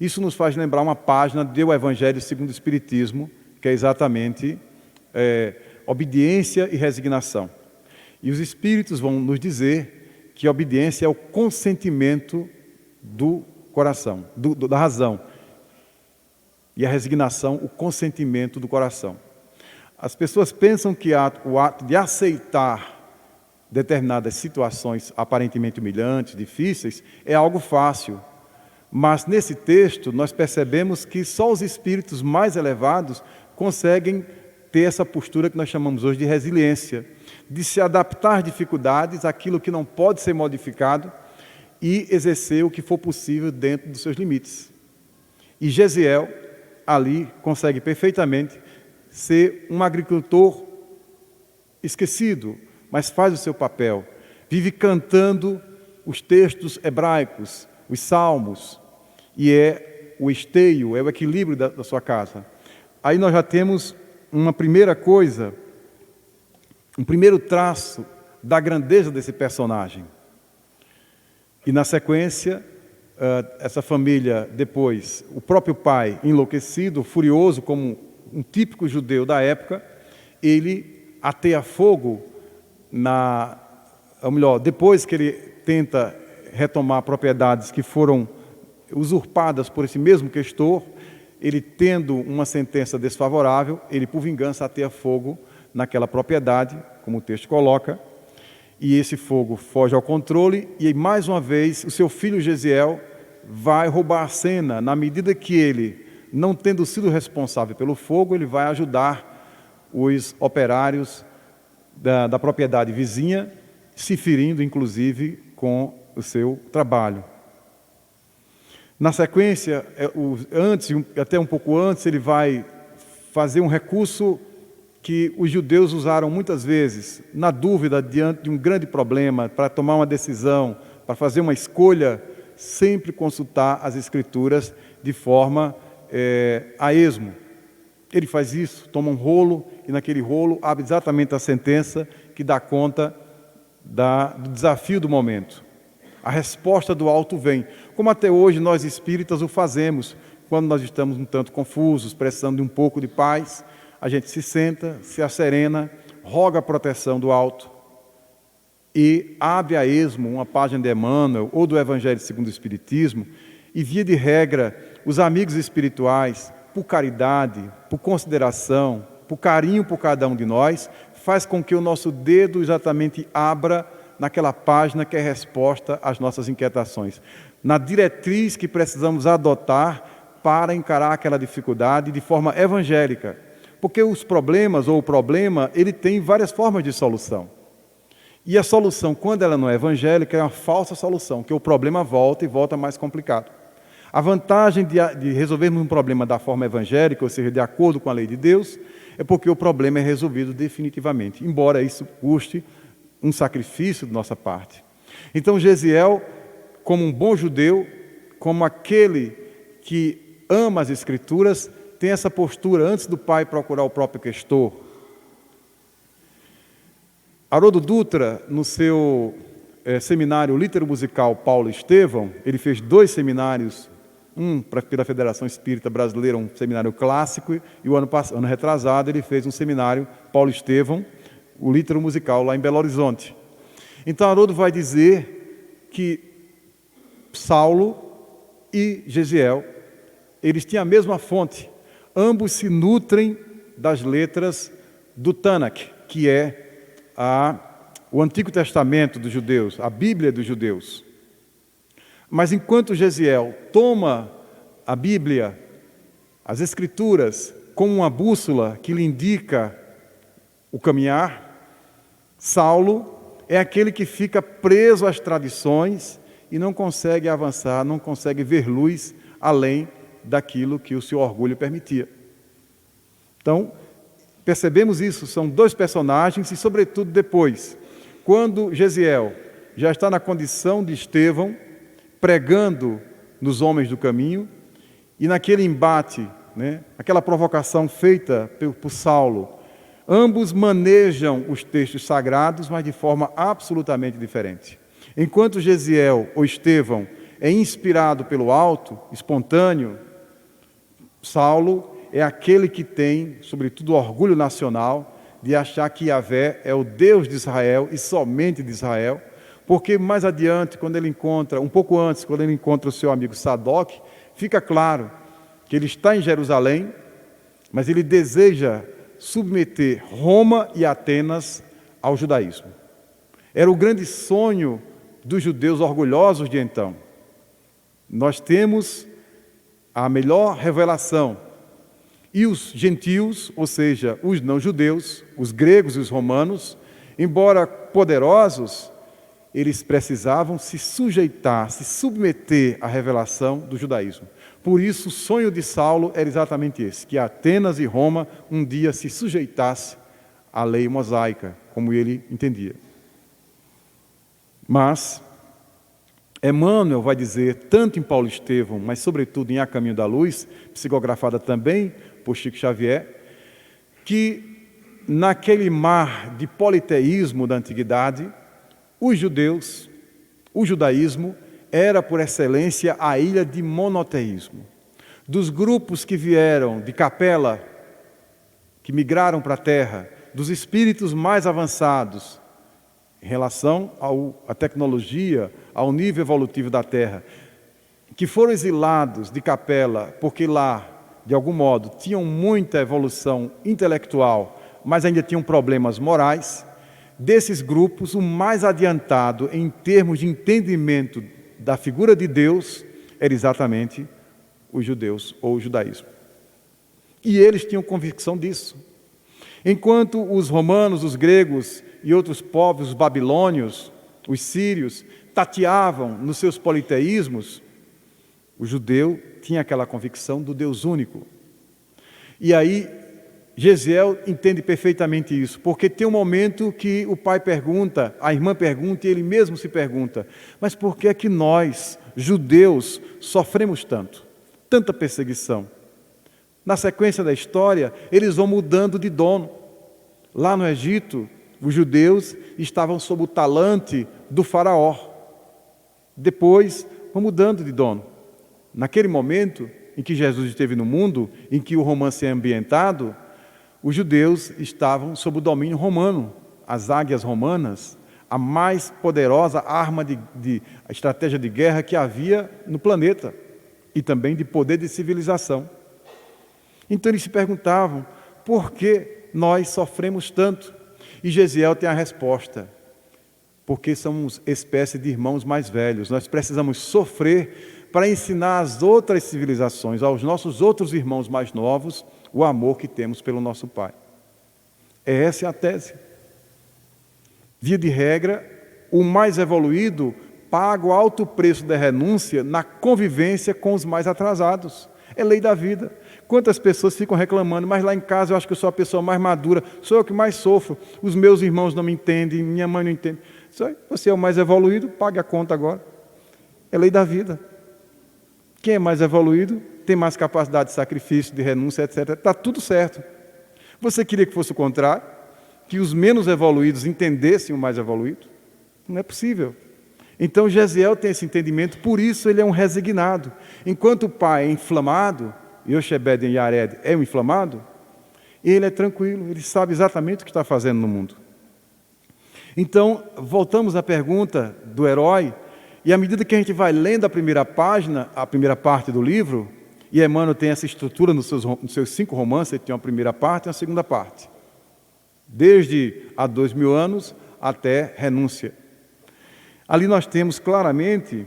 Isso nos faz lembrar uma página do Evangelho segundo o Espiritismo, que é exatamente obediência e resignação. E os Espíritos vão nos dizer que a obediência é o consentimento do coração, da razão. E a resignação, o consentimento do coração. As pessoas pensam que o ato de aceitar determinadas situações aparentemente humilhantes, difíceis, é algo fácil. Mas nesse texto nós percebemos que só os espíritos mais elevados conseguem ter essa postura que nós chamamos hoje de resiliência, de se adaptar às dificuldades, àquilo que não pode ser modificado e exercer o que for possível dentro dos seus limites. E Gesiel ali consegue perfeitamente ser um agricultor esquecido, mas faz o seu papel, vive cantando os textos hebraicos, os salmos, e é o esteio, é o equilíbrio da sua casa. Aí nós já temos uma primeira coisa, um primeiro traço da grandeza desse personagem. E na sequência, essa família depois, o próprio pai enlouquecido, furioso, como um típico judeu da época, ele ateia fogo ou melhor, depois que ele tenta retomar propriedades que foram usurpadas por esse mesmo questor, ele tendo uma sentença desfavorável, ele por vingança ateia fogo naquela propriedade, como o texto coloca, e esse fogo foge ao controle, e mais uma vez o seu filho Gesiel vai roubar a cena, na medida que ele, não tendo sido responsável pelo fogo, ele vai ajudar os operários da propriedade vizinha, se ferindo inclusive com o seu trabalho. Na sequência, até um pouco antes, ele vai fazer um recurso que os judeus usaram muitas vezes, na dúvida, diante de um grande problema, para tomar uma decisão, para fazer uma escolha, sempre consultar as Escrituras de forma a esmo. Ele faz isso, toma um rolo, e naquele rolo abre exatamente a sentença que dá conta do desafio do momento. A resposta do alto vem, como até hoje nós espíritas o fazemos, quando nós estamos um tanto confusos, precisando de um pouco de paz, a gente se senta, se asserena, roga a proteção do alto e abre a esmo uma página de Emmanuel ou do Evangelho segundo o Espiritismo e, via de regra, os amigos espirituais, por caridade, por consideração, por carinho por cada um de nós, faz com que o nosso dedo exatamente abra naquela página que é resposta às nossas inquietações, na diretriz que precisamos adotar para encarar aquela dificuldade de forma evangélica. Porque os problemas, ou o problema, ele tem várias formas de solução. E a solução, quando ela não é evangélica, é uma falsa solução, que o problema volta e volta mais complicado. A vantagem de resolvermos um problema da forma evangélica, ou seja, de acordo com a lei de Deus, é porque o problema é resolvido definitivamente, embora isso custe um sacrifício de nossa parte. Então, Gesiel, como um bom judeu, como aquele que ama as Escrituras, tem essa postura antes do pai procurar o próprio questor. Haroldo Dutra, no seu seminário Litero-Musical Paulo Estevão, ele fez 2 seminários, um pela Federação Espírita Brasileira, um seminário clássico, e o ano retrasado ele fez um seminário Paulo Estevão, o Litero-Musical, lá em Belo Horizonte. Então Haroldo vai dizer que Saulo e Gesiel, eles tinham a mesma fonte, ambos se nutrem das letras do Tanakh, que é o Antigo Testamento dos judeus, a Bíblia dos judeus. Mas enquanto Gesiel toma a Bíblia, as Escrituras, como uma bússola que lhe indica o caminhar, Saulo é aquele que fica preso às tradições e não consegue avançar, não consegue ver luz além daquilo que o seu orgulho permitia. Então, percebemos isso, são 2 personagens e, sobretudo, depois, quando Gesiel já está na condição de Estevão, pregando nos homens do caminho, e naquele embate, né, aquela provocação feita por Saulo, ambos manejam os textos sagrados, mas de forma absolutamente diferente. Enquanto Gesiel ou Estevão é inspirado pelo alto, espontâneo, Saulo é aquele que tem, sobretudo, orgulho nacional de achar que Yahvé é o Deus de Israel e somente de Israel, porque mais adiante, um pouco antes, quando ele encontra o seu amigo Sadoc, fica claro que ele está em Jerusalém, mas ele deseja submeter Roma e Atenas ao judaísmo. Era o grande sonho dos judeus orgulhosos de então. Nós temos a melhor revelação. E os gentios, ou seja, os não-judeus, os gregos e os romanos, embora poderosos, eles precisavam se sujeitar, se submeter à revelação do judaísmo. Por isso, o sonho de Saulo era exatamente esse, que Atenas e Roma um dia se sujeitassem à lei mosaica, como ele entendia. Mas Emmanuel vai dizer, tanto em Paulo Estevão, mas sobretudo em A Caminho da Luz, psicografada também por Chico Xavier, que naquele mar de politeísmo da antiguidade, os judeus, o judaísmo, era por excelência a ilha de monoteísmo. Dos grupos que vieram de Capela, que migraram para a terra, dos espíritos mais avançados, em relação à tecnologia, ao nível evolutivo da Terra, que foram exilados de Capela, porque lá, de algum modo, tinham muita evolução intelectual, mas ainda tinham problemas morais. Desses grupos, o mais adiantado em termos de entendimento da figura de Deus era exatamente os judeus ou o judaísmo. E eles tinham convicção disso. Enquanto os romanos, os gregos e outros povos, os babilônios, os sírios, tateavam nos seus politeísmos, o judeu tinha aquela convicção do Deus único. E aí, Gesiel entende perfeitamente isso, porque tem um momento que o pai pergunta, a irmã pergunta e ele mesmo se pergunta, mas por que é que nós, judeus, sofremos tanto? Tanta perseguição? Na sequência da história, eles vão mudando de dono. Lá no Egito, os judeus estavam sob o talante do faraó. Depois, vão mudando de dono. Naquele momento em que Jesus esteve no mundo, em que o romance é ambientado, os judeus estavam sob o domínio romano. As águias romanas, a mais poderosa arma a estratégia de guerra que havia no planeta, e também de poder de civilização. Então eles se perguntavam, por que nós sofremos tanto? E Gesiel tem a resposta, porque somos espécie de irmãos mais velhos, nós precisamos sofrer para ensinar às outras civilizações, aos nossos outros irmãos mais novos, o amor que temos pelo nosso Pai. Essa é a tese. Via de regra, o mais evoluído paga o alto preço da renúncia na convivência com os mais atrasados. É lei da vida. Quantas pessoas ficam reclamando, mas lá em casa eu acho que eu sou a pessoa mais madura, sou eu que mais sofro, os meus irmãos não me entendem, minha mãe não entende. Você é o mais evoluído, pague a conta agora. É lei da vida. Quem é mais evoluído tem mais capacidade de sacrifício, de renúncia, etc. Está tudo certo. Você queria que fosse o contrário? Que os menos evoluídos entendessem o mais evoluído? Não é possível. Então Gesiel tem esse entendimento, por isso ele é um resignado. Enquanto o pai é inflamado, Yoshebed e Yared é um inflamado, ele é tranquilo, ele sabe exatamente o que está fazendo no mundo. Então, voltamos à pergunta do herói, e à medida que a gente vai lendo a primeira página, a primeira parte do livro, e Emmanuel tem essa estrutura nos seus 5 romances, ele tem uma primeira parte e uma segunda parte. Desde há 2000 anos até Renúncia. Ali nós temos claramente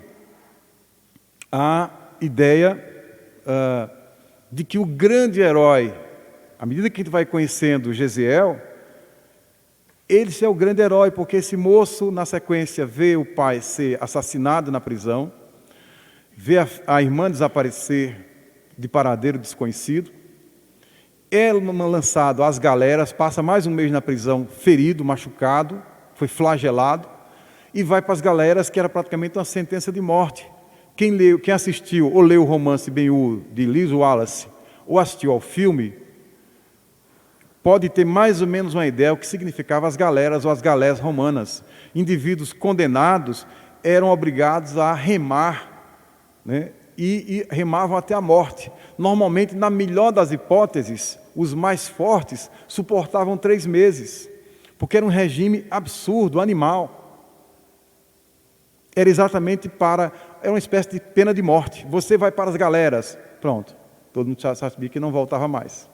a ideia de que o grande herói, à medida que a gente vai conhecendo Gesiel, ele é o grande herói, porque esse moço, na sequência, vê o pai ser assassinado na prisão, vê a irmã desaparecer de paradeiro desconhecido, é lançado às galeras, passa mais um mês na prisão, ferido, machucado, foi flagelado, e vai para as galeras, que era praticamente uma sentença de morte, Quem assistiu ou leu o romance Ben-Hur de Liz Wallace, ou assistiu ao filme, pode ter mais ou menos uma ideia do que significava as galeras ou as galés romanas. Indivíduos condenados eram obrigados a remar, né? E remavam até a morte. Normalmente, na melhor das hipóteses, os mais fortes suportavam 3 meses, porque era um regime absurdo, animal. Era exatamente era uma espécie de pena de morte. Você vai para as galeras, pronto. Todo mundo já sabia que não voltava mais.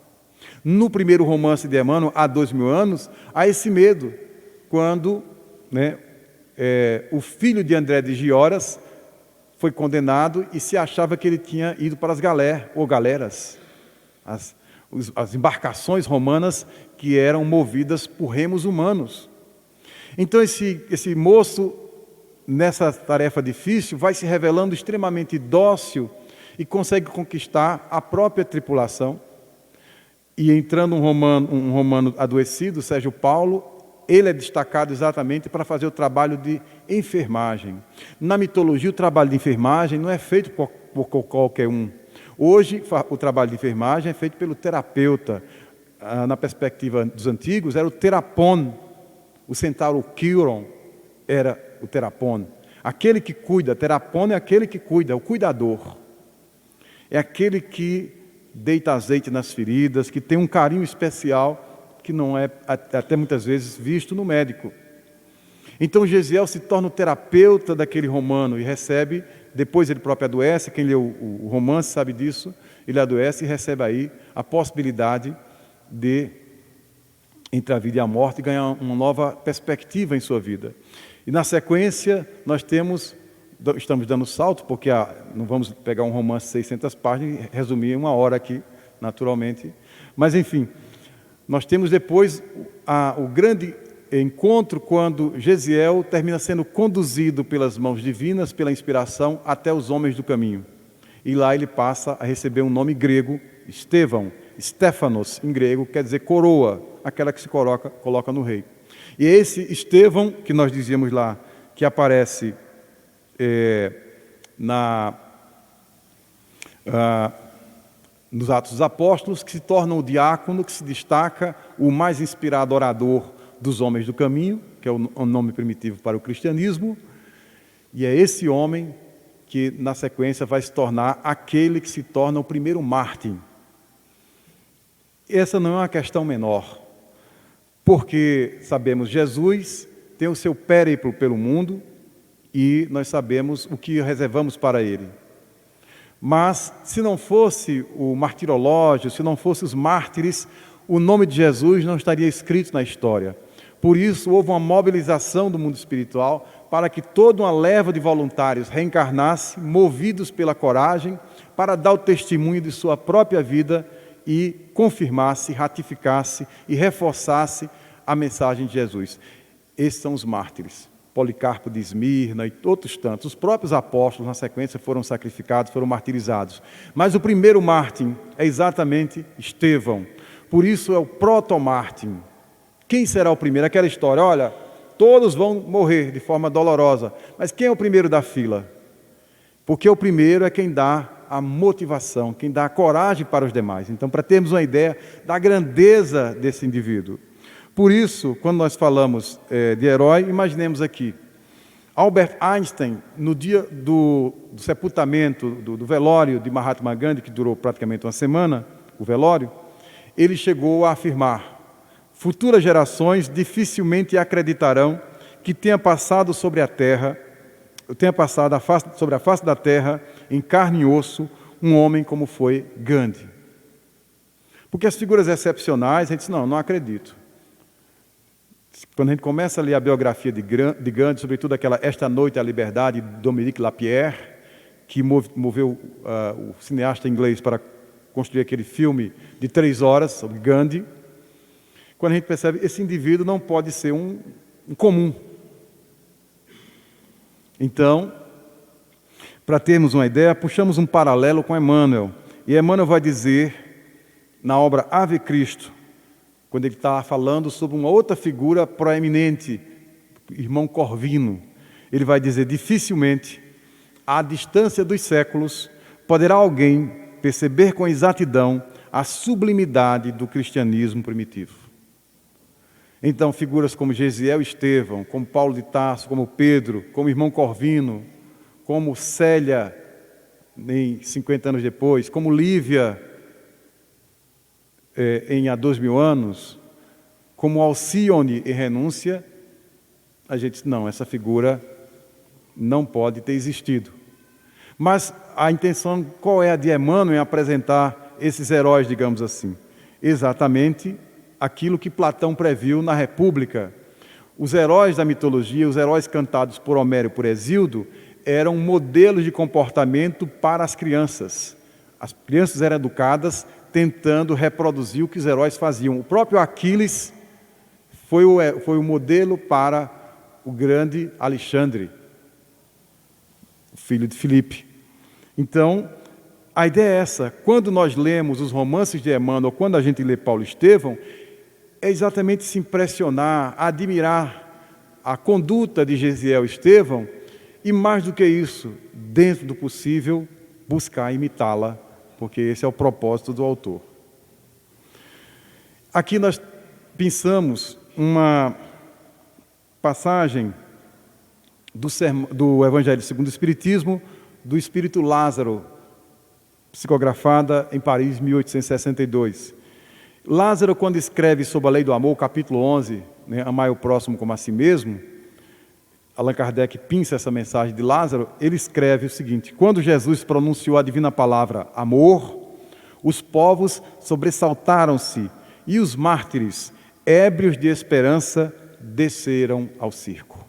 No primeiro romance de Emmanuel, há 2000 anos, há esse medo, quando, né, o filho de André de Gioras foi condenado e se achava que ele tinha ido para as galeras, as embarcações romanas que eram movidas por remos humanos. Então esse moço, nessa tarefa difícil, vai se revelando extremamente dócil e consegue conquistar a própria tripulação. E entrando um romano adoecido, Sérgio Paulo, ele é destacado exatamente para fazer o trabalho de enfermagem. Na mitologia, o trabalho de enfermagem não é feito por qualquer um. Hoje, o trabalho de enfermagem é feito pelo terapeuta. Na perspectiva dos antigos, era o terapon. O centauro Quiron era o terapon. Aquele que cuida, terapon é aquele que cuida, o cuidador. É aquele que deita azeite nas feridas, que tem um carinho especial que não é até muitas vezes visto no médico. Então Gesiel se torna o terapeuta daquele romano e recebe, depois ele próprio adoece, quem leu o romance sabe disso, ele adoece e recebe aí a possibilidade de, entre a vida e a morte, ganhar uma nova perspectiva em sua vida. E na sequência nós estamos dando salto, porque não vamos pegar um romance de 600 páginas e resumir em 1 hora aqui, naturalmente, mas enfim, nós temos depois o grande encontro quando Gesiel termina sendo conduzido pelas mãos divinas, pela inspiração, até os homens do caminho. E lá ele passa a receber um nome grego, Estevão, Stéphanos, em grego, quer dizer coroa, aquela que se coloca no rei. E é esse Estevão, que nós dizíamos lá, que aparece nos Atos dos Apóstolos, que se torna o diácono, que se destaca o mais inspirado orador dos homens do caminho, que é o nome primitivo para o cristianismo, e é esse homem que na sequência vai se tornar aquele que se torna o primeiro mártir. Essa não é uma questão menor, porque sabemos Jesus tem o seu périplo pelo mundo e nós sabemos o que reservamos para ele. Mas, se não fosse o martirológio, se não fosse os mártires, o nome de Jesus não estaria escrito na história. Por isso, houve uma mobilização do mundo espiritual para que toda uma leva de voluntários reencarnasse, movidos pela coragem, para dar o testemunho de sua própria vida e confirmasse, ratificasse e reforçasse a mensagem de Jesus. Esses são os mártires. Policarpo de Esmirna e outros tantos. Os próprios apóstolos, na sequência, foram sacrificados, foram martirizados. Mas o primeiro mártir é exatamente Estevão. Por isso é o proto-mártir. Quem será o primeiro? Aquela história, olha, todos vão morrer de forma dolorosa. Mas quem é o primeiro da fila? Porque o primeiro é quem dá a motivação, quem dá a coragem para os demais. Então, para termos uma ideia da grandeza desse indivíduo. Por isso, quando nós falamos de herói, imaginemos aqui, Albert Einstein, no dia do sepultamento, do velório de Mahatma Gandhi, que durou praticamente uma semana, o velório, ele chegou a afirmar: futuras gerações dificilmente acreditarão que tenha passado sobre a terra, sobre a face da terra, em carne e osso, um homem como foi Gandhi. Porque as figuras excepcionais, a gente diz, não acredito. Quando a gente começa a ler a biografia de Gandhi, sobretudo aquela Esta Noite à Liberdade, de Dominique Lapierre, que moveu o cineasta inglês para construir aquele filme de 3 horas sobre Gandhi, quando a gente percebe esse indivíduo não pode ser um comum. Então, para termos uma ideia, puxamos um paralelo com Emmanuel. E Emmanuel vai dizer, na obra Ave Cristo, quando ele está falando sobre uma outra figura proeminente, irmão Corvino, ele vai dizer, dificilmente à distância dos séculos, poderá alguém perceber com exatidão a sublimidade do cristianismo primitivo. Então, figuras como Gesiel e Estevão, como Paulo de Tarso, como Pedro, como irmão Corvino, como Célia, 50 anos depois, como Lívia, há 2000 anos, como Alcione e Renúncia, a gente diz, não, essa figura não pode ter existido. Mas a intenção, qual é a de Emmanuel em apresentar esses heróis, digamos assim? Exatamente aquilo que Platão previu na República. Os heróis da mitologia, os heróis cantados por Homero e por Hesíodo, eram modelos de comportamento para as crianças. As crianças eram educadas tentando reproduzir o que os heróis faziam. O próprio Aquiles foi o modelo para o grande Alexandre, filho de Filipe. Então, a ideia é essa. Quando nós lemos os romances de Emmanuel, ou quando a gente lê Paulo Estevão, é exatamente se impressionar, admirar a conduta de Gesiel e Estevão, e mais do que isso, dentro do possível, buscar imitá-la, porque esse é o propósito do autor. Aqui nós pensamos uma passagem do Evangelho segundo o Espiritismo, do Espírito Lázaro, psicografada em Paris, 1862. Lázaro, quando escreve sobre a lei do amor, capítulo 11, amai o próximo como a si mesmo, Allan Kardec pinça essa mensagem de Lázaro, ele escreve o seguinte: quando Jesus pronunciou a divina palavra amor, os povos sobressaltaram-se e os mártires, ébrios de esperança, desceram ao circo.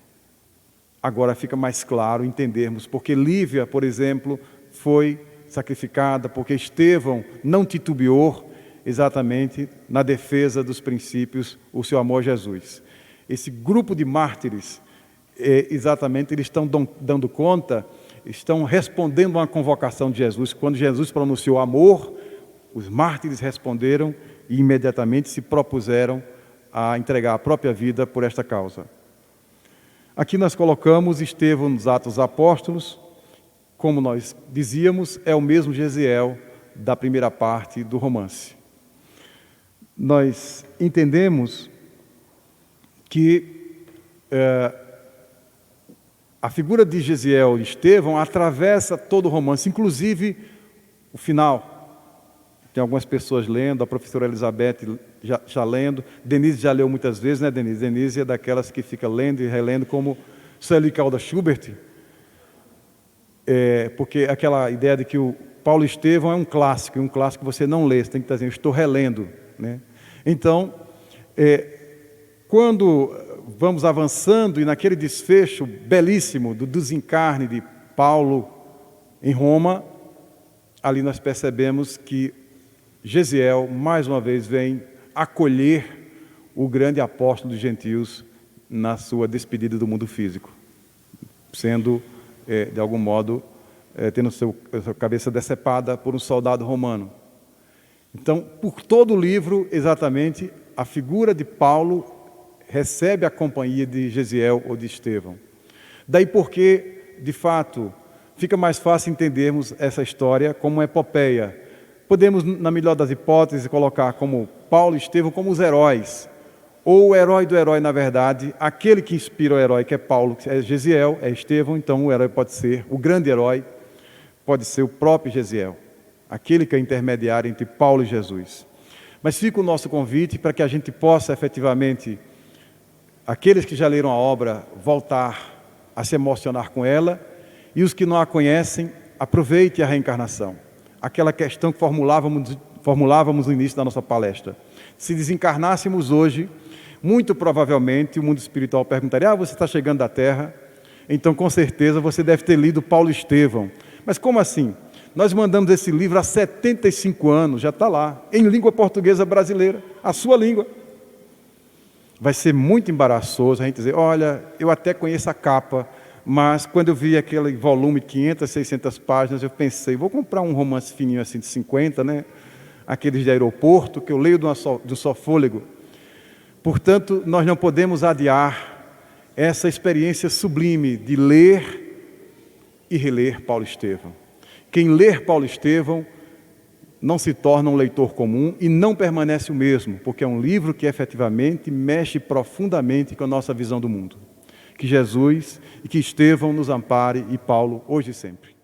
Agora fica mais claro entendermos porque Lívia, por exemplo, foi sacrificada, porque Estevão não titubeou exatamente na defesa dos princípios, o seu amor a Jesus. Esse grupo de mártires, exatamente, eles estão dando conta, estão respondendo a uma convocação de Jesus. Quando Jesus pronunciou amor, os mártires responderam e imediatamente se propuseram a entregar a própria vida por esta causa. Aqui nós colocamos Estevão nos Atos dos Apóstolos, como nós dizíamos, é o mesmo Gesiel da primeira parte do romance. Nós entendemos que a figura de Gesiel e Estevão atravessa todo o romance, inclusive o final. Tem algumas pessoas lendo, a professora Elizabeth já lendo, Denise já leu muitas vezes, né, Denise? Denise é daquelas que fica lendo e relendo, como Sueli Caldas Schubert, porque aquela ideia de que o Paulo Estevão é um clássico, e um clássico você não lê, você tem que estar dizendo, eu estou relendo, né? Então, quando vamos avançando, e naquele desfecho belíssimo do desencarne de Paulo em Roma, ali nós percebemos que Gesiel, mais uma vez, vem acolher o grande apóstolo dos gentios na sua despedida do mundo físico, sendo, de algum modo, tendo sua cabeça decepada por um soldado romano. Então, por todo o livro, exatamente, a figura de Paulo recebe a companhia de Gesiel ou de Estevão. Daí porque, de fato, fica mais fácil entendermos essa história como uma epopeia. Podemos, na melhor das hipóteses, colocar como Paulo e Estevão como os heróis, ou o herói do herói, na verdade, aquele que inspira o herói, que é Paulo, que é Gesiel, é Estevão, então o herói pode ser, o grande herói pode ser o próprio Gesiel, aquele que é intermediário entre Paulo e Jesus. Mas fica o nosso convite para que a gente possa efetivamente, aqueles que já leram a obra, voltar a se emocionar com ela, e os que não a conhecem, aproveite a reencarnação. Aquela questão que formulávamos no início da nossa palestra. Se desencarnássemos hoje, muito provavelmente o mundo espiritual perguntaria: você está chegando da Terra? Então, com certeza, você deve ter lido Paulo Estevão. Mas como assim? Nós mandamos esse livro há 75 anos, já está lá, em língua portuguesa brasileira, a sua língua. Vai ser muito embaraçoso a gente dizer: olha, eu até conheço a capa, mas quando eu vi aquele volume de 500, 600 páginas, eu pensei, vou comprar um romance fininho assim de 50, né? Aqueles de aeroporto, que eu leio de um só fôlego. Portanto, nós não podemos adiar essa experiência sublime de ler e reler Paulo Estevão. Quem ler Paulo Estevão não se torna um leitor comum e não permanece o mesmo, porque é um livro que efetivamente mexe profundamente com a nossa visão do mundo. Que Jesus e que Estevão nos ampare, e Paulo hoje e sempre.